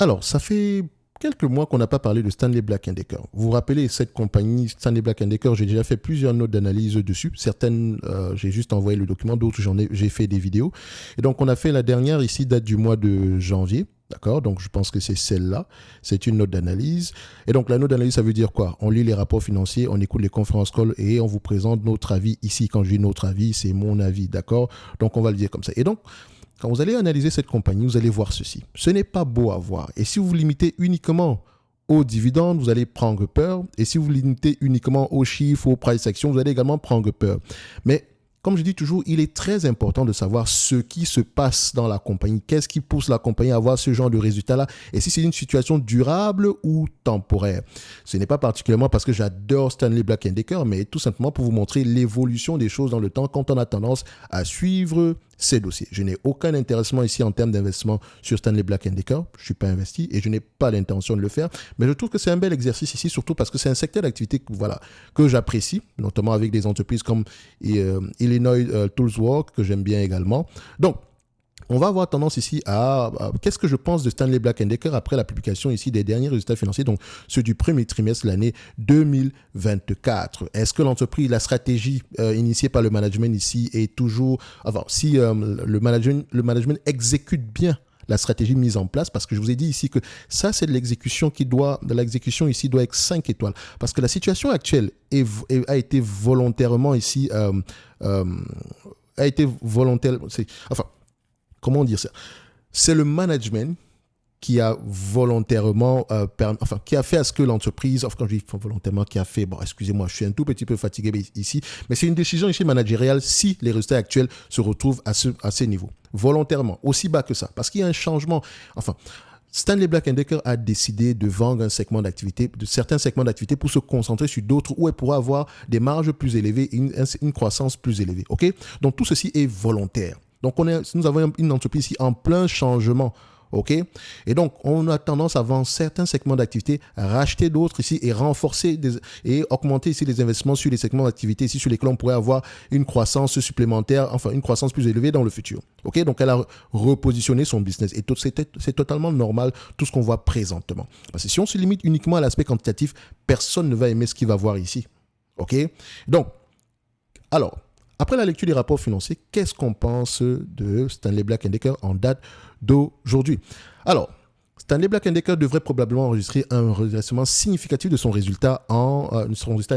Alors, ça fait quelques mois qu'on n'a pas parlé de Stanley Black Decker. Vous vous rappelez cette compagnie Stanley Black Decker, j'ai déjà fait plusieurs notes d'analyse dessus. Certaines, j'ai juste envoyé le document, d'autres, j'ai fait des vidéos. Et donc, on a fait la dernière ici, date du mois de janvier. D'accord, donc je pense que c'est celle-là. C'est une note d'analyse. Et donc, la note d'analyse, ça veut dire quoi? On lit les rapports financiers, on écoute les conférences calls et on vous présente notre avis. Ici, quand je dis notre avis, c'est mon avis. D'accord? Donc, on va le dire comme ça. Et donc, quand vous allez analyser cette compagnie, vous allez voir ceci. Ce n'est pas beau à voir. Et si vous vous limitez uniquement aux dividendes, vous allez prendre peur. Et si vous vous limitez uniquement aux chiffres, aux price action, vous allez également prendre peur. Mais comme je dis toujours, il est très important de savoir ce qui se passe dans la compagnie. Qu'est-ce qui pousse la compagnie à avoir ce genre de résultats-là? Et si c'est une situation durable ou temporaire? Ce n'est pas particulièrement parce que j'adore Stanley Black Decker, mais tout simplement pour vous montrer l'évolution des choses dans le temps quand on a tendance à suivre ces dossiers. Je n'ai aucun intéressement ici en termes d'investissement sur Stanley Black Decker. Je ne suis pas investi et je n'ai pas l'intention de le faire. Mais je trouve que c'est un bel exercice ici, surtout parce que c'est un secteur d'activité que j'apprécie, notamment avec des entreprises comme Illinois Tools Work, que j'aime bien également. Donc, on va avoir tendance ici qu'est-ce que je pense de Stanley Black Decker après la publication ici des derniers résultats financiers, donc ceux du premier trimestre de l'année 2024. Est-ce que l'entreprise, la stratégie initiée par le management ici est toujours, si le management exécute bien la stratégie mise en place, parce que je vous ai dit ici que ça, c'est de l'exécution l'exécution ici doit être 5 étoiles, parce que la situation actuelle a été volontairement ici, a été volontaire, comment dire ça? C'est le management qui a volontairement, qui a fait à ce que l'entreprise, quand je dis volontairement, qui a fait, excusez-moi, je suis un tout petit peu fatigué ici, mais c'est une décision ici managériale si les résultats actuels se retrouvent à ces niveaux. Volontairement, aussi bas que ça, parce qu'il y a un changement, Stanley Black Decker a décidé de vendre certains segments d'activité pour se concentrer sur d'autres où elle pourra avoir des marges plus élevées et une croissance plus élevée. Ok? Donc tout ceci est volontaire. Donc nous avons une entreprise ici en plein changement. OK? Et donc, on a tendance à vendre certains segments d'activité, racheter d'autres ici et renforcer et augmenter ici les investissements sur les segments d'activité ici sur lesquels on pourrait avoir une croissance supplémentaire, une croissance plus élevée dans le futur. OK? Donc, elle a repositionné son business et c'est totalement normal tout ce qu'on voit présentement. Parce que si on se limite uniquement à l'aspect quantitatif, personne ne va aimer ce qu'il va voir ici. OK? Donc, alors, après la lecture des rapports financiers, qu'est-ce qu'on pense de Stanley Black Decker en date d'aujourd'hui? Alors, Stanley Black Decker devrait probablement enregistrer un redressement significatif de son résultat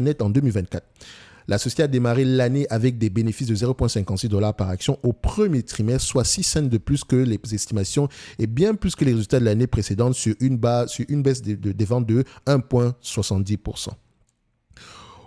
net en 2024. La société a démarré l'année avec des bénéfices de 0,56$ par action au premier trimestre, soit 6 cents de plus que les estimations et bien plus que les résultats de l'année précédente sur une baisse des ventes de 1,70%.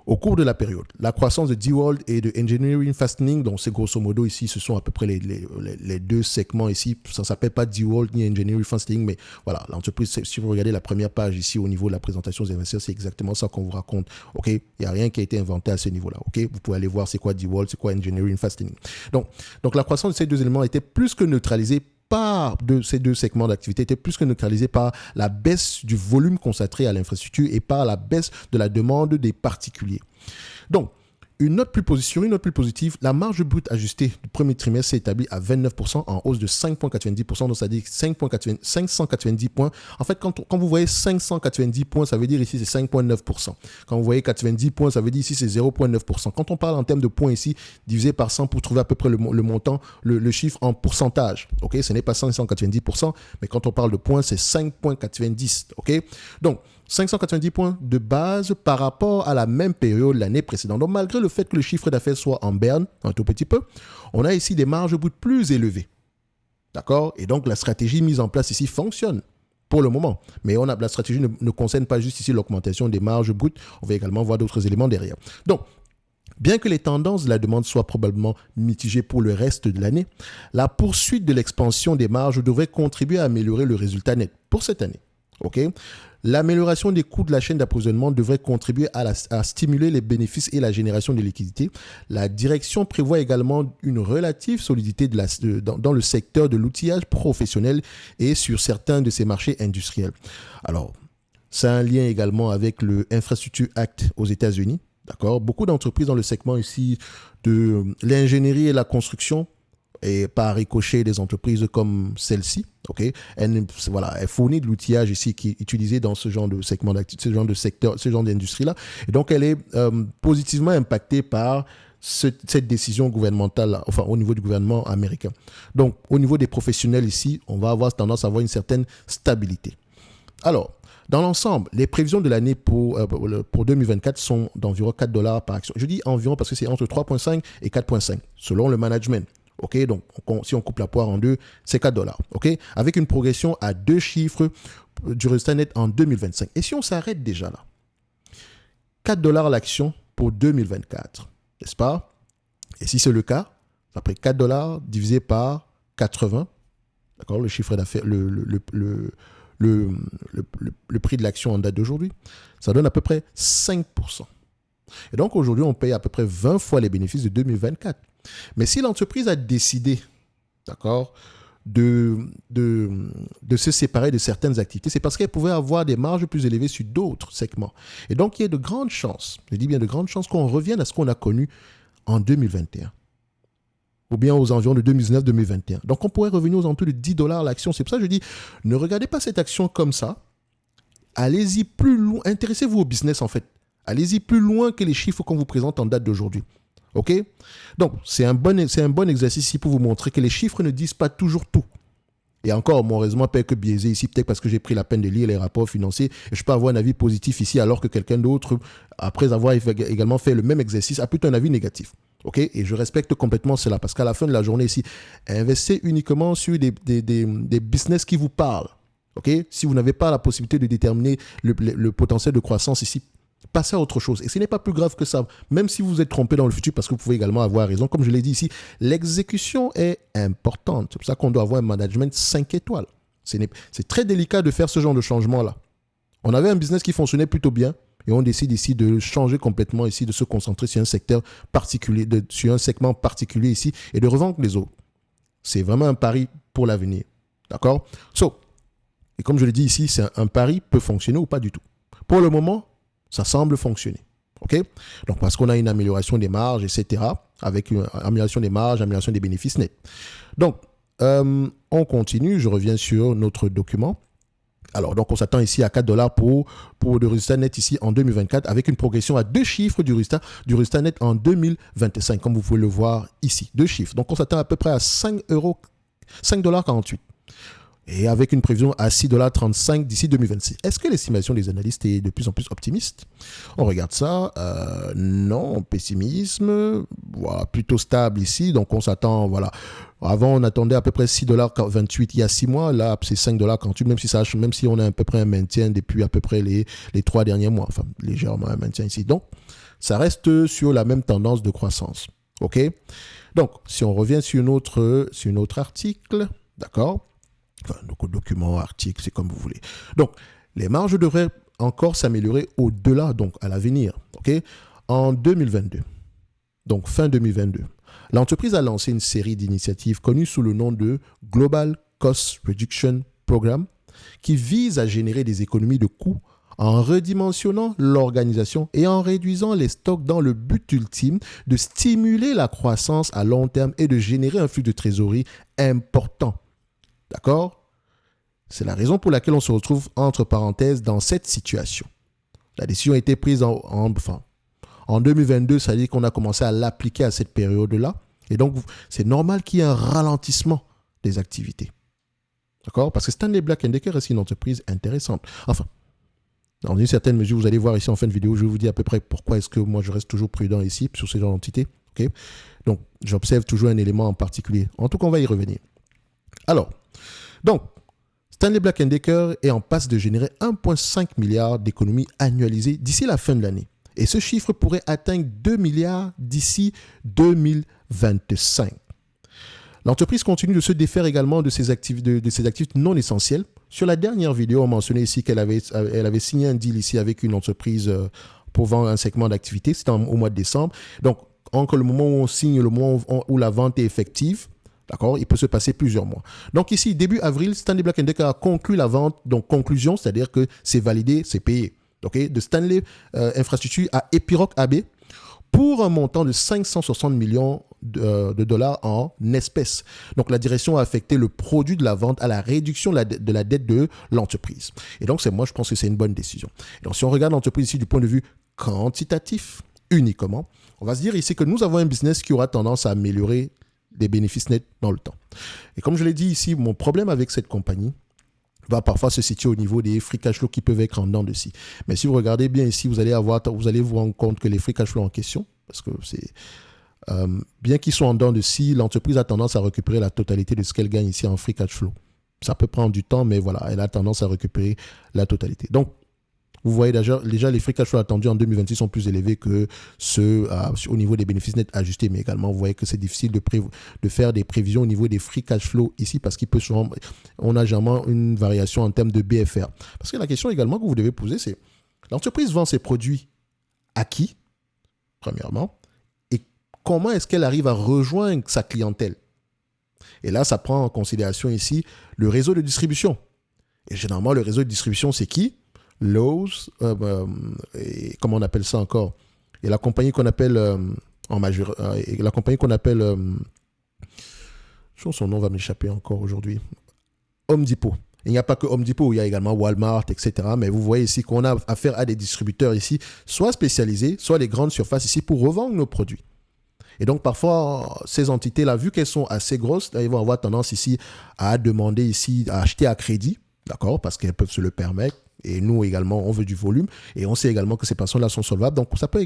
Au cours de la période, la croissance de D-World et de Engineering Fastening, donc c'est grosso modo ici, ce sont à peu près les deux segments ici. Ça ne s'appelle pas D-World ni Engineering Fastening, mais voilà, l'entreprise, si vous regardez la première page ici au niveau de la présentation des investisseurs, c'est exactement ça qu'on vous raconte. OK? Il n'y a rien qui a été inventé à ce niveau-là. OK? Vous pouvez aller voir c'est quoi D-World, c'est quoi Engineering Fastening. Donc la croissance de ces deux éléments était plus que neutralisée de ces deux segments d'activité était plus que neutralisé par la baisse du volume consacré à l'infrastructure et par la baisse de la demande des particuliers. Donc, une note plus positive, la marge brute ajustée du premier trimestre s'est établie à 29% en hausse de 5,90%, donc c'est-à-dire 590 points. En fait, quand vous voyez 590 points, ça veut dire ici c'est 5,9%. Quand vous voyez 90 points, ça veut dire ici c'est 0,9%. Quand on parle en termes de points ici, divisé par 100 pour trouver à peu près le montant, le chiffre en pourcentage. Ok, ce n'est pas 590%, mais quand on parle de points, c'est 5,90. Ok, donc 590 points de base par rapport à la même période l'année précédente. Donc, malgré le fait que le chiffre d'affaires soit en berne, un tout petit peu, on a ici des marges brutes plus élevées. D'accord? Et donc, la stratégie mise en place ici fonctionne pour le moment. Mais la stratégie ne concerne pas juste ici l'augmentation des marges brutes. On va également voir d'autres éléments derrière. Donc, bien que les tendances de la demande soient probablement mitigées pour le reste de l'année, la poursuite de l'expansion des marges devrait contribuer à améliorer le résultat net pour cette année. OK? L'amélioration des coûts de la chaîne d'approvisionnement devrait contribuer à stimuler les bénéfices et la génération de liquidités. La direction prévoit également une relative solidité dans le secteur de l'outillage professionnel et sur certains de ses marchés industriels. Alors, ça a un lien également avec le Infrastructure Act aux États-Unis. D'accord? Beaucoup d'entreprises dans le segment ici de l'ingénierie et la construction et par ricochet des entreprises comme celle-ci. Okay? Elle fournit de l'outillage ici qui est utilisé dans ce genre de segment d'activité, ce genre de secteur, ce genre d'industrie-là. Et donc, elle est positivement impactée par cette décision gouvernementale, enfin au niveau du gouvernement américain. Donc, au niveau des professionnels ici, on va avoir tendance à avoir une certaine stabilité. Alors, dans l'ensemble, les prévisions de l'année pour 2024 sont d'environ $4 par action. Je dis environ parce que c'est entre 3,5 et 4,5 selon le management. OK, donc si on coupe la poire en deux, c'est $4. OK, avec une progression à 2 chiffres du résultat net en 2025. Et si on s'arrête déjà là, $4 l'action pour 2024, n'est-ce pas? Et si c'est le cas, après $4 divisé par 80, d'accord, le chiffre d'affaires, le prix de l'action en date d'aujourd'hui, ça donne à peu près 5%. Et donc aujourd'hui, on paye à peu près 20 fois les bénéfices de 2024. Mais si l'entreprise a décidé, d'accord, de se séparer de certaines activités, c'est parce qu'elle pouvait avoir des marges plus élevées sur d'autres segments. Et donc, il y a de grandes chances, je dis bien de grandes chances, qu'on revienne à ce qu'on a connu en 2021. Ou bien aux environs de 2019-2021. Donc, on pourrait revenir aux entours de $10 l'action. C'est pour ça que je dis, ne regardez pas cette action comme ça. Allez-y plus loin. Intéressez-vous au business, en fait. Allez-y plus loin que les chiffres qu'on vous présente en date d'aujourd'hui. OK? Donc, c'est un bon exercice ici pour vous montrer que les chiffres ne disent pas toujours tout. Et encore, mon raisonnement peut être que biaisé ici, peut-être parce que j'ai pris la peine de lire les rapports financiers et je peux avoir un avis positif ici, alors que quelqu'un d'autre, après avoir également fait le même exercice, a plutôt un avis négatif. OK? Et je respecte complètement cela parce qu'à la fin de la journée ici, investissez uniquement sur des business qui vous parlent. OK? Si vous n'avez pas la possibilité de déterminer le potentiel de croissance ici, passez à autre chose. Et ce n'est pas plus grave que ça, même si vous vous êtes trompé dans le futur, parce que vous pouvez également avoir raison. Comme je l'ai dit ici, l'exécution est importante. C'est pour ça qu'on doit avoir un management 5 étoiles. C'est très délicat de faire ce genre de changement-là. On avait un business qui fonctionnait plutôt bien et on décide ici de changer complètement ici, de se concentrer sur un secteur particulier, sur un segment particulier ici et de revendre les autres. C'est vraiment un pari pour l'avenir. D'accord? Et comme je l'ai dit ici, un pari peut fonctionner ou pas du tout. Pour le moment, ça semble fonctionner. OK? Donc, parce qu'on a une amélioration des marges, etc., avec une amélioration des marges, amélioration des bénéfices nets. Donc, on continue. Je reviens sur notre document. Alors, donc, on s'attend ici à $4 pour le résultat net ici en 2024, avec une progression à 2 chiffres du résultat net en 2025, comme vous pouvez le voir ici. 2 chiffres. Donc, on s'attend à peu près à $5,48. Et avec une prévision à $6,35 d'ici 2026. Est-ce que l'estimation des analystes est de plus en plus optimiste? On regarde ça. Non, pessimisme. Voilà, plutôt stable ici. Donc, on s'attend, voilà. Avant, on attendait à peu près $6,28 il y a 6 mois. Là, c'est $5,48, même si on a à peu près un maintien depuis à peu près les 3 derniers mois. Enfin, légèrement un maintien ici. Donc, ça reste sur la même tendance de croissance. OK? Donc, si on revient sur notre article, d'accord? Enfin, donc, document, article, c'est comme vous voulez. Donc, les marges devraient encore s'améliorer au-delà, donc à l'avenir. OK? En 2022, donc fin 2022, l'entreprise a lancé une série d'initiatives connues sous le nom de Global Cost Reduction Program qui vise à générer des économies de coûts en redimensionnant l'organisation et en réduisant les stocks dans le but ultime de stimuler la croissance à long terme et de générer un flux de trésorerie important. D'accord? C'est la raison pour laquelle on se retrouve entre parenthèses dans cette situation. La décision a été prise en 2022, ça veut dire qu'on a commencé à l'appliquer à cette période-là. Et donc, c'est normal qu'il y ait un ralentissement des activités. D'accord? Parce que Stanley Black & Decker est une entreprise intéressante. Enfin, dans une certaine mesure, vous allez voir ici en fin de vidéo, je vais vous dire à peu près pourquoi est-ce que moi je reste toujours prudent ici sur ces genres d'entités. Okay? Donc, j'observe toujours un élément en particulier. En tout cas, on va y revenir. Alors, donc, Stanley Black & Decker est en passe de générer 1,5 milliard d'économies annualisées d'ici la fin de l'année. Et ce chiffre pourrait atteindre 2 milliards d'ici 2025. L'entreprise continue de se défaire également de ses actifs non essentiels. Sur la dernière vidéo, on mentionnait ici qu'elle avait signé un deal ici avec une entreprise pour vendre un segment d'activité. C'était au mois de décembre. Donc, entre le moment où on signe et le moment où la vente est effective, d'accord, il peut se passer plusieurs mois. Donc ici, début avril, Stanley Black & Decker a conclu la vente, donc conclusion, c'est-à-dire que c'est validé, c'est payé. Okay, de Stanley Infrastructure à Epiroc AB pour un montant de 560 millions de dollars en espèces. Donc, la direction a affecté le produit de la vente à la réduction de la dette de l'entreprise. Et donc, moi, je pense que c'est une bonne décision. Et donc, si on regarde l'entreprise ici du point de vue quantitatif uniquement, on va se dire ici que nous avons un business qui aura tendance à améliorer des bénéfices nets dans le temps. Et comme je l'ai dit ici, mon problème avec cette compagnie va parfois se situer au niveau des free cash flow qui peuvent être en dents de scie. Mais si vous regardez bien ici, vous allez vous rendre compte que les free cash flow en question, parce que c'est bien qu'ils soient en dents de scie, l'entreprise a tendance à récupérer la totalité de ce qu'elle gagne ici en free cash flow. Ça peut prendre du temps, mais voilà, elle a tendance à récupérer la totalité. Donc, vous voyez déjà les free cash flow attendus en 2026 sont plus élevés que ceux au niveau des bénéfices nets ajustés, mais également vous voyez que c'est difficile de faire des prévisions au niveau des free cash flow ici parce on a généralement une variation en termes de BFR. Parce que la question également que vous devez poser, c'est l'entreprise vend ses produits à qui, premièrement, et comment est-ce qu'elle arrive à rejoindre sa clientèle? Et là, ça prend en considération ici le réseau de distribution. Et généralement, le réseau de distribution, c'est qui? Lowe's, et comment on appelle ça encore? Et la compagnie qu'on appelle son nom va m'échapper encore aujourd'hui. Home Depot. Il n'y a pas que Home Depot, il y a également Walmart, etc. Mais vous voyez ici qu'on a affaire à des distributeurs ici, soit spécialisés, soit des grandes surfaces ici pour revendre nos produits. Et donc, parfois, ces entités-là, vu qu'elles sont assez grosses, ils vont avoir tendance ici à demander ici, à acheter à crédit, d'accord, parce qu'elles peuvent se le permettre. Et nous également, on veut du volume. Et on sait également que ces personnes-là sont solvables. Donc, ça peut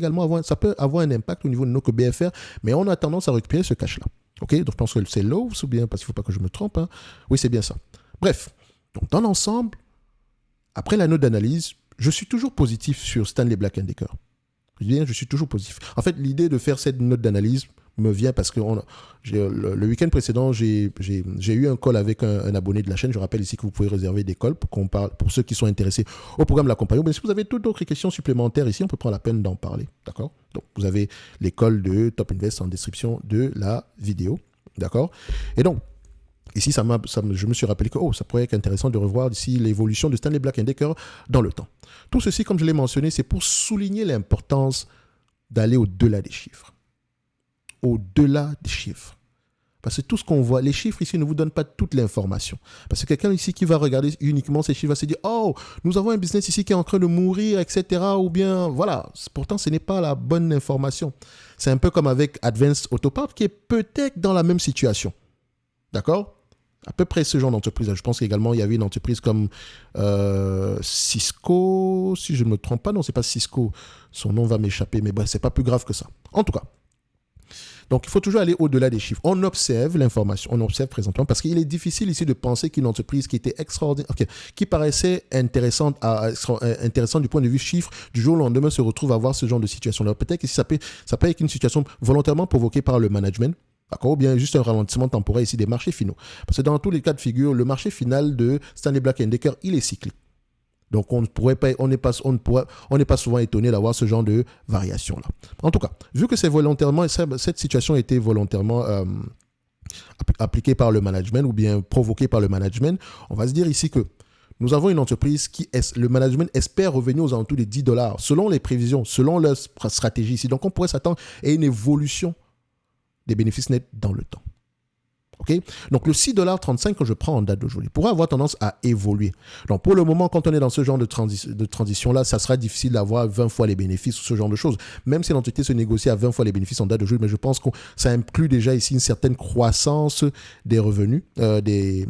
avoir un impact au niveau de nos BFR, mais on a tendance à récupérer ce cash-là. OK? Donc, je pense que c'est Lowe's ou bien, parce qu'il ne faut pas que je me trompe. Hein. Oui, c'est bien ça. Bref, donc dans l'ensemble, après la note d'analyse, je suis toujours positif sur Stanley Black & Decker. Je suis toujours positif. En fait, l'idée de faire cette note d'analyse me vient parce que le week-end précédent, j'ai eu un call avec un abonné de la chaîne. Je rappelle ici que vous pouvez réserver des calls pour ceux qui sont intéressés au programme de la compagnie. Mais si vous avez toutes d'autres questions supplémentaires ici, on peut prendre la peine d'en parler. D'accord? Donc, vous avez les calls de Top Invest en description de la vidéo. D'accord? Et donc, ici, je me suis rappelé que ça pourrait être intéressant de revoir ici l'évolution de Stanley Black & Decker dans le temps. Tout ceci, comme je l'ai mentionné, c'est pour souligner l'importance d'aller au-delà des chiffres. Au-delà des chiffres. Parce que tout ce qu'on voit, les chiffres ici ne vous donnent pas toute l'information. Parce que quelqu'un ici qui va regarder uniquement ces chiffres va se dire « Oh, nous avons un business ici qui est en train de mourir, etc. » Ou bien, voilà. Pourtant, ce n'est pas la bonne information. C'est un peu comme avec Advanced Auto Parts qui est peut-être dans la même situation. D'accord? À peu près ce genre d'entreprise. Je pense qu'également, il y avait une entreprise comme Cisco, si je ne me trompe pas. Non, ce n'est pas Cisco. Son nom va m'échapper, mais bref, ce n'est pas plus grave que ça. En tout cas. Donc, il faut toujours aller au-delà des chiffres. On observe l'information, on observe présentement, parce qu'il est difficile ici de penser qu'une entreprise qui était extraordinaire, qui paraissait intéressante du point de vue chiffre, du jour au lendemain se retrouve à avoir ce genre de situation. Alors, peut-être que ça peut être une situation volontairement provoquée par le management, d'accord, ou bien juste un ralentissement temporaire ici des marchés finaux. Parce que dans tous les cas de figure, le marché final de Stanley Black & Decker, il est cyclique. Donc, on n'est pas souvent étonné d'avoir ce genre de variation-là. En tout cas, vu que c'est volontairement, cette situation a été volontairement appliquée par le management ou bien provoquée par le management, on va se dire ici que nous avons une entreprise le management espère revenir aux alentours des $10 selon les prévisions, selon leur stratégie ici. Donc, on pourrait s'attendre à une évolution des bénéfices nets dans le temps. Okay? Donc, le $6,35 que je prends en date d'aujourd'hui pourrait avoir tendance à évoluer. Donc, pour le moment, quand on est dans ce genre de transition-là, ça sera difficile d'avoir 20 fois les bénéfices ou ce genre de choses. Même si l'entité se négocie à 20 fois les bénéfices en date d'aujourd'hui, mais je pense que ça inclut déjà ici une certaine croissance des revenus, des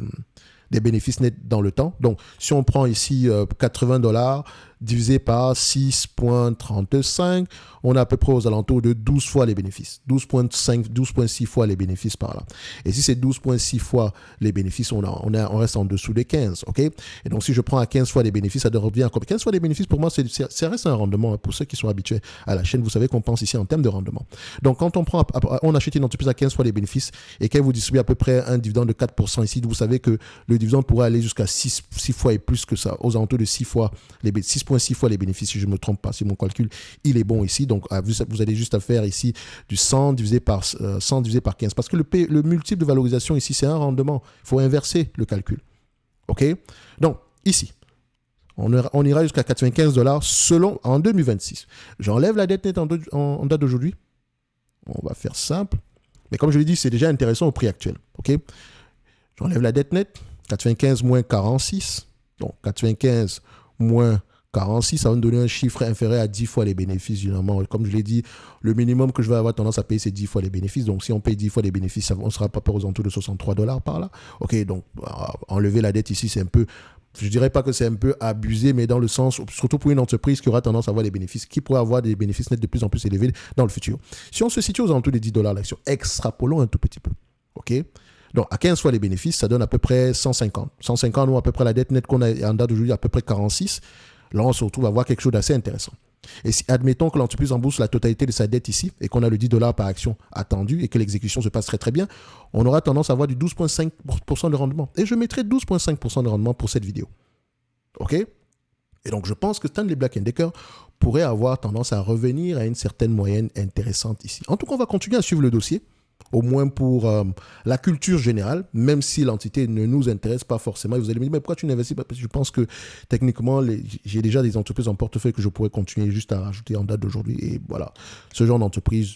bénéfices nets dans le temps. Donc, si on prend ici $80 divisé par 6,35, on est à peu près aux alentours de 12 fois les bénéfices. 12,6 fois les bénéfices par là. Et si c'est 12,6 fois les bénéfices, on reste en dessous des 15. Okay? Et donc, si je prends à 15 fois les bénéfices, ça revient à 15 fois les bénéfices, pour moi, ça reste un rendement. Pour ceux qui sont habitués à la chaîne, vous savez qu'on pense ici en termes de rendement. Donc, quand on achète une entreprise à 15 fois les bénéfices et qu'elle vous distribue à peu près un dividende de 4% ici, vous savez que le dividende pourrait aller jusqu'à 6 fois et plus que ça, aux alentours de 6,6 fois les bénéfices, si je ne me trompe pas, si mon calcul, il est bon ici. Donc, vous allez juste à faire ici du 100 divisé par 15. Parce que le multiple de valorisation ici, c'est un rendement. Il faut inverser le calcul. OK? Donc, ici, on ira jusqu'à $95 en 2026. J'enlève la dette nette en date d'aujourd'hui. On va faire simple. Mais comme je l'ai dit, c'est déjà intéressant au prix actuel. OK? J'enlève la dette nette. 95 moins 46. Donc, 95 moins 46, ça va me donner un chiffre inférieur à 10 fois les bénéfices, généralement. Comme je l'ai dit, le minimum que je vais avoir tendance à payer, c'est 10 fois les bénéfices. Donc, si on paye 10 fois les bénéfices, on sera pas aux alentours de 63 $ par là. OK, donc, enlever la dette ici, c'est un peu, je dirais pas que c'est un peu abusé, mais dans le sens, surtout pour une entreprise qui aura tendance à avoir des bénéfices, qui pourrait avoir des bénéfices nets de plus en plus élevés dans le futur. Si on se situe aux alentours des 10 $ l'action, extrapolons un tout petit peu. OK? Donc, à 15 fois les bénéfices, ça donne à peu près 150. 150 ou à peu près la dette nette qu'on a en date d'aujourd'hui, à peu près 46. Là, on se retrouve à voir quelque chose d'assez intéressant. Et si, admettons que l'entreprise rembourse la totalité de sa dette ici et qu'on a le 10 $ par action attendu et que l'exécution se passe très très bien, on aura tendance à avoir du 12,5% de rendement. Et je mettrai 12,5% de rendement pour cette vidéo. OK? Et donc, je pense que Stanley Black & Decker pourrait avoir tendance à revenir à une certaine moyenne intéressante ici. En tout cas, on va continuer à suivre le dossier. Au moins pour la culture générale, même si l'entité ne nous intéresse pas forcément. Et vous allez me dire, mais pourquoi tu n'investis pas? Parce que je pense que techniquement, j'ai déjà des entreprises en portefeuille que je pourrais continuer juste à rajouter en date d'aujourd'hui. Et voilà, ce genre d'entreprise,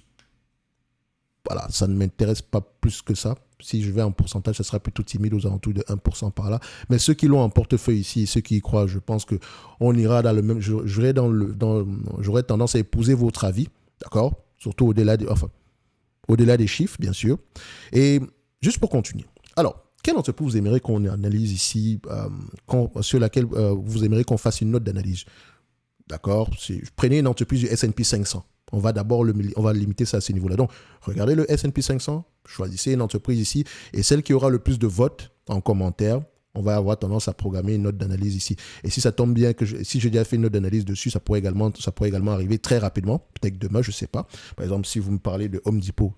voilà, ça ne m'intéresse pas plus que ça. Si je vais en pourcentage, ça sera plutôt timide aux alentours de 1% par là. Mais ceux qui l'ont en portefeuille ici, ceux qui y croient, je pense qu'on ira dans le même... J'aurais tendance à épouser votre avis, d'accord? Surtout au-delà des chiffres, bien sûr. Et juste pour continuer. Alors, quelle entreprise vous aimeriez qu'on analyse ici, sur laquelle vous aimeriez qu'on fasse une note d'analyse? D'accord? Prenez une entreprise du S&P 500. On va limiter ça à ce niveau-là. Donc, regardez le S&P 500, choisissez une entreprise ici, et celle qui aura le plus de votes en commentaire, on va avoir tendance à programmer une note d'analyse ici. Et si ça tombe bien, si j'ai déjà fait une note d'analyse dessus, ça pourrait également arriver très rapidement, peut-être demain, je ne sais pas. Par exemple, si vous me parlez de Home Depot,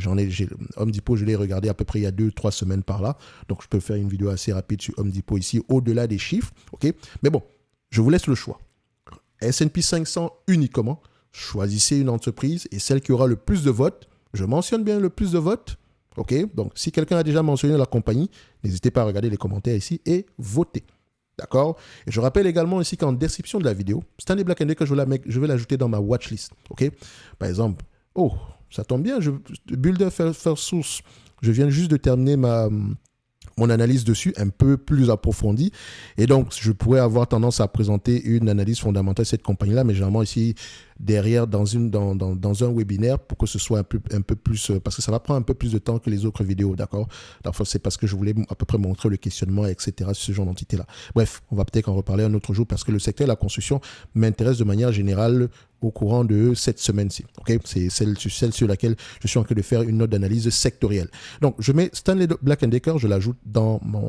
Home Depot, je l'ai regardé à peu près il y a 2-3 semaines par là. Donc, je peux faire une vidéo assez rapide sur Home Depot ici, au-delà des chiffres. OK? Mais bon, je vous laisse le choix. S&P 500 uniquement. Choisissez une entreprise et celle qui aura le plus de votes. Je mentionne bien le plus de votes. OK? Donc, si quelqu'un a déjà mentionné la compagnie, n'hésitez pas à regarder les commentaires ici et voter. D'accord? Et je rappelle également ici qu'en description de la vidéo, Stanley Black & Decker, je vais l'ajouter dans ma watchlist. OK? Par exemple, ça tombe bien, Builder First Source, je viens juste de terminer mon analyse dessus un peu plus approfondie. Et donc, je pourrais avoir tendance à présenter une analyse fondamentale de cette compagnie-là, mais généralement ici, derrière, dans un webinaire, pour que ce soit un peu plus... Parce que ça va prendre un peu plus de temps que les autres vidéos, d'accord? Parfois, c'est parce que je voulais à peu près montrer le questionnement, etc., ce genre d'entité-là. Bref, on va peut-être en reparler un autre jour, parce que le secteur de la construction m'intéresse de manière générale au courant de cette semaine-ci. Okay? C'est celle sur laquelle je suis en train de faire une note d'analyse sectorielle. Donc, je mets Stanley Black & Decker, je l'ajoute dans ma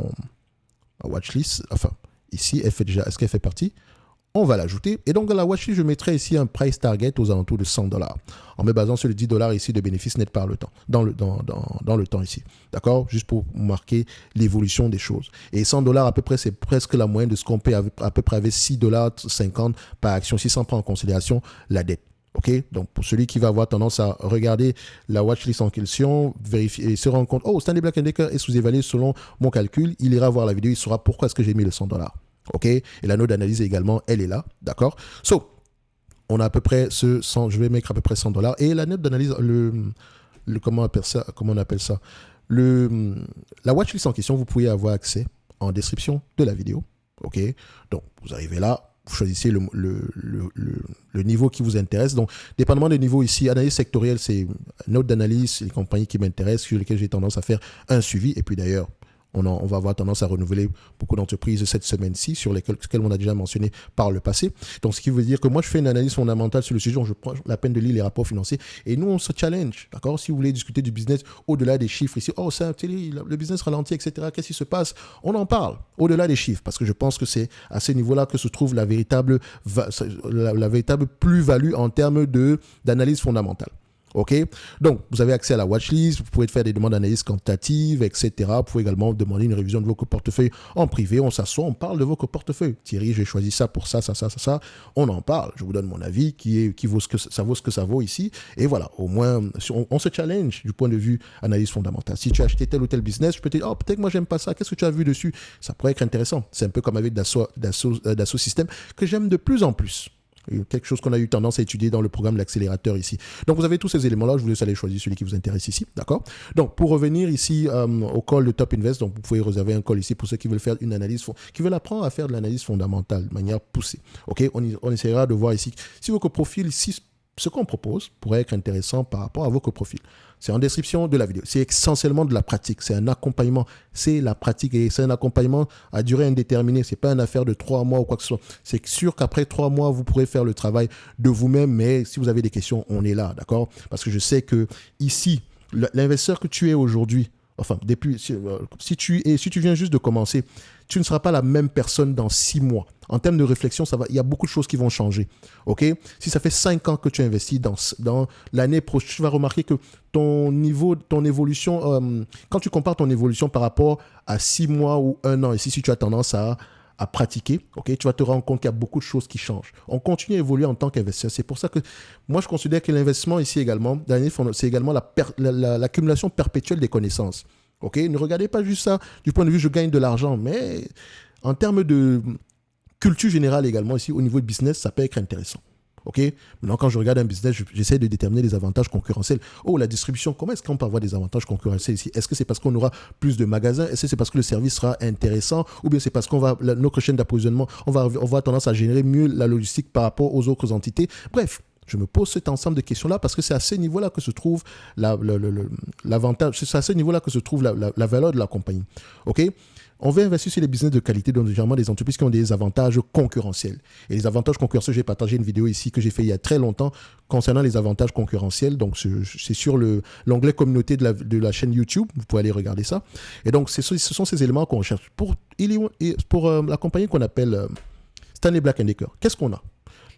watchlist. Enfin, ici, est-ce qu'elle fait partie? On va l'ajouter. Et donc, dans la watchlist, je mettrai ici un price target aux alentours de 100 $. En me basant sur le 10 $ ici de bénéfices nets par le temps, dans le temps ici. D'accord? Juste pour marquer l'évolution des choses. Et 100 $ à peu près, c'est presque la moyenne de ce qu'on paie à peu près avec 6,50 $ par action, si on prend en considération la dette. OK? Donc, pour celui qui va avoir tendance à regarder la watchlist en question, vérifier et se rendre compte, Stanley Black & Decker est sous-évalué selon mon calcul, il ira voir la vidéo, il saura pourquoi est-ce que j'ai mis le 100 $. OK? Et la note d'analyse également, elle est là. D'accord? On a à peu près je vais mettre à peu près 100 $. Et la note d'analyse, comment on appelle ça? La watchlist en question, vous pouvez avoir accès en description de la vidéo. OK? Donc, vous arrivez là, vous choisissez le niveau qui vous intéresse. Donc, dépendamment des niveaux ici, analyse sectorielle, c'est note d'analyse, les compagnies qui m'intéressent, sur lesquelles j'ai tendance à faire un suivi. Et puis d'ailleurs, on va avoir tendance à renouveler beaucoup d'entreprises cette semaine-ci, sur lesquelles on a déjà mentionné par le passé. Donc, ce qui veut dire que moi, je fais une analyse fondamentale sur le sujet, donc je prends la peine de lire les rapports financiers. Et nous, on se challenge, d'accord? Si vous voulez discuter du business au-delà des chiffres ici, le business ralentit, etc., qu'est-ce qui se passe? On en parle au-delà des chiffres, parce que je pense que c'est à ce niveau-là que se trouve la véritable plus-value en termes d'analyse fondamentale. OK? Donc, vous avez accès à la watchlist, vous pouvez faire des demandes d'analyse quantitative, etc. Vous pouvez également demander une révision de votre portefeuille en privé. On s'assoit, on parle de votre portefeuille. Thierry, j'ai choisi ça pour ça. On en parle. Je vous donne mon avis qui vaut ce que ça vaut ici. Et voilà, au moins, on se challenge du point de vue analyse fondamentale. Si tu as acheté tel ou tel business, je peux te dire, peut-être que moi, j'aime pas ça. Qu'est-ce que tu as vu dessus? Ça pourrait être intéressant. C'est un peu comme avec Dassault Systèmes que j'aime de plus en plus. quelque chose qu'on a eu tendance à étudier dans le programme de l'accélérateur ici. Donc, vous avez tous ces éléments-là. Je vous laisse aller choisir celui qui vous intéresse ici. D'accord? Donc, pour revenir ici au call de Top Invest, donc vous pouvez réserver un call ici pour ceux qui veulent faire une analyse, qui veulent apprendre à faire de l'analyse fondamentale de manière poussée. OK? On essaiera de voir ici si votre profil, ici, ce qu'on propose pourrait être intéressant par rapport à votre profil. C'est en description de la vidéo. C'est essentiellement de la pratique. C'est un accompagnement. C'est la pratique et c'est un accompagnement à durée indéterminée. Ce n'est pas une affaire de 3 mois ou quoi que ce soit. C'est sûr qu'après 3 mois, vous pourrez faire le travail de vous-même. Mais si vous avez des questions, on est là, d'accord? Parce que je sais que ici, l'investisseur que tu es aujourd'hui, enfin, depuis, si tu viens juste de commencer, tu ne seras pas la même personne dans 6 mois. En termes de réflexion, il y a beaucoup de choses qui vont changer. OK? Si ça fait 5 ans que tu investis dans l'année prochaine, tu vas remarquer que ton niveau, ton évolution, quand tu compares ton évolution par rapport à 6 mois ou 1 an, ici, si tu as tendance à pratiquer, ok, tu vas te rendre compte qu'il y a beaucoup de choses qui changent. On continue à évoluer en tant qu'investisseur. C'est pour ça que moi, je considère que l'investissement ici également, c'est également l'accumulation perpétuelle des connaissances. Ok, ne regardez pas juste ça du point de vue je gagne de l'argent, mais en termes de culture générale également ici au niveau de business, ça peut être intéressant. Ok, maintenant quand je regarde un business, j'essaie de déterminer les avantages concurrentiels. Oh, la distribution, comment est-ce qu'on peut avoir des avantages concurrentiels ici? Est-ce que c'est parce qu'on aura plus de magasins? Est-ce que c'est parce que le service sera intéressant? Ou bien c'est parce notre chaîne d'approvisionnement, on va avoir tendance à générer mieux la logistique par rapport aux autres entités? Bref. Je me pose cet ensemble de questions-là parce que c'est à ce niveau-là que se trouve l'avantage, c'est à ce niveau-là que se trouve la valeur de la compagnie. OK? On veut investir sur les business de qualité, donc généralement des entreprises qui ont des avantages concurrentiels. Et les avantages concurrentiels, j'ai partagé une vidéo ici que j'ai fait il y a très longtemps concernant les avantages concurrentiels. Donc, c'est sur l'onglet communauté de la chaîne YouTube. Vous pouvez aller regarder ça. Et donc, ce sont ces éléments qu'on recherche. Pour la compagnie qu'on appelle Stanley Black & Decker, qu'est-ce qu'on a?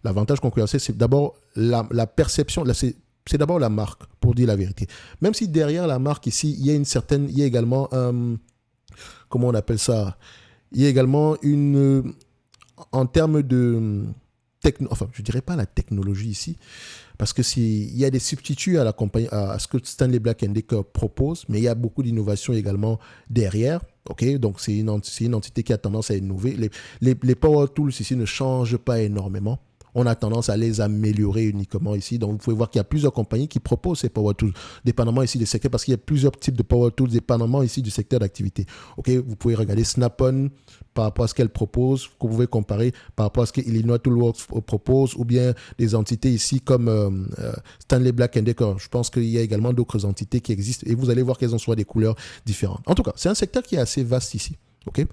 L'avantage concurrentiel, c'est d'abord la perception, c'est d'abord la marque, pour dire la vérité. Même si derrière la marque ici, il y a également, comment on appelle ça? Il y a également en termes de je dirais pas la technologie ici, parce que il y a des substituts à la compagnie, à ce que Stanley Black & Decker propose, mais il y a beaucoup d'innovations également derrière. Ok, donc c'est une entité qui a tendance à innover. Les Power Tools ici ne changent pas énormément. On a tendance à les améliorer uniquement ici. Donc, vous pouvez voir qu'il y a plusieurs compagnies qui proposent ces Power Tools, dépendamment ici des secteurs, parce qu'il y a plusieurs types de Power Tools, dépendamment ici du secteur d'activité. Ok, vous pouvez regarder Snap-on par rapport à ce qu'elle propose, que vous pouvez comparer par rapport à ce que Illinois Toolworks propose, ou bien des entités ici comme Stanley Black & Decker. Je pense qu'il y a également d'autres entités qui existent et vous allez voir qu'elles ont soit des couleurs différentes. En tout cas, c'est un secteur qui est assez vaste ici. Ok,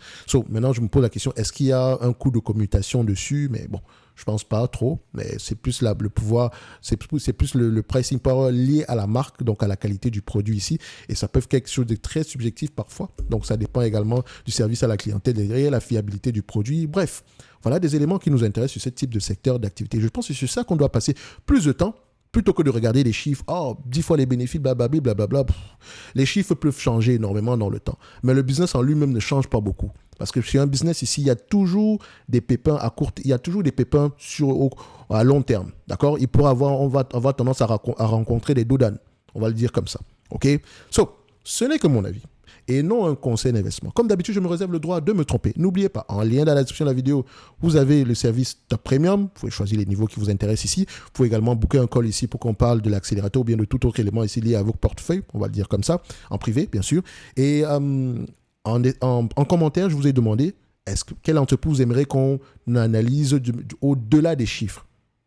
maintenant je me pose la question, est-ce qu'il y a un coût de commutation dessus? Mais bon, je pense pas trop, mais c'est plus le pouvoir, c'est plus le pricing power lié à la marque, donc à la qualité du produit ici, et ça peut être quelque chose de très subjectif parfois, donc ça dépend également du service à la clientèle et la fiabilité du produit. Bref, voilà des éléments qui nous intéressent sur ce type de secteur d'activité. Je pense que c'est sur ça qu'on doit passer plus de temps, plutôt que de regarder les chiffres, 10 fois les bénéfices, blablabla, blablabla. Les chiffres peuvent changer énormément dans le temps. Mais le business en lui-même ne change pas beaucoup. Parce que sur un business ici, il y a toujours des pépins il y a toujours des pépins à long terme. D'accord? On va avoir tendance à rencontrer des dos d'âne. On va le dire comme ça. OK? Ce n'est que mon avis. Et non un conseil d'investissement. Comme d'habitude, je me réserve le droit de me tromper. N'oubliez pas, en lien dans la description de la vidéo, vous avez le service Top Premium. Vous pouvez choisir les niveaux qui vous intéressent ici. Vous pouvez également booker un call ici pour qu'on parle de l'accélérateur ou bien de tout autre élément ici lié à votre portefeuille. On va le dire comme ça, en privé, bien sûr. Et en commentaire, je vous ai demandé quelle entreprise vous aimeriez qu'on analyse au-delà des chiffres.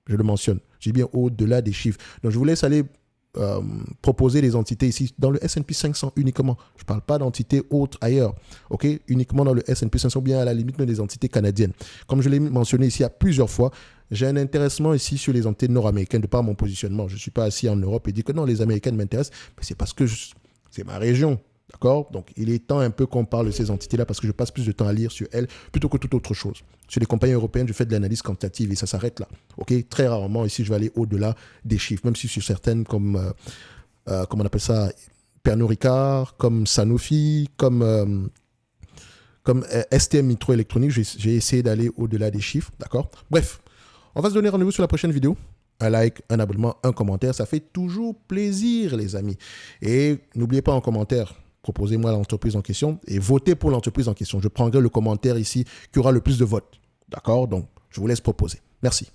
Je le mentionne. J'ai bien au-delà des chiffres. Donc, je vous laisse aller proposer des entités ici dans le S&P 500 uniquement. Je ne parle pas d'entités autres ailleurs. Ok, uniquement dans le S&P 500 ou bien à la limite des entités canadiennes. Comme je l'ai mentionné ici à plusieurs fois, j'ai un intéressement ici sur les entités nord-américaines de par mon positionnement. Je ne suis pas assis en Europe et dire que non, les Américaines m'intéressent, mais c'est parce que c'est ma région. D'accord? Donc, il est temps un peu qu'on parle de ces entités-là parce que je passe plus de temps à lire sur elles plutôt que toute autre chose. Sur les compagnies européennes, je fais de l'analyse quantitative et ça s'arrête là. OK? Très rarement, ici, je vais aller au-delà des chiffres, même si sur certaines comme, comment on appelle ça, Pernod Ricard, comme Sanofi, comme STM Microélectronique, j'ai essayé d'aller au-delà des chiffres. D'accord? Bref, on va se donner rendez-vous sur la prochaine vidéo. Un like, un abonnement, un commentaire, ça fait toujours plaisir, les amis. Et n'oubliez pas en commentaire, proposez-moi l'entreprise en question et votez pour l'entreprise en question. Je prendrai le commentaire ici qui aura le plus de votes. D'accord? Donc, je vous laisse proposer. Merci.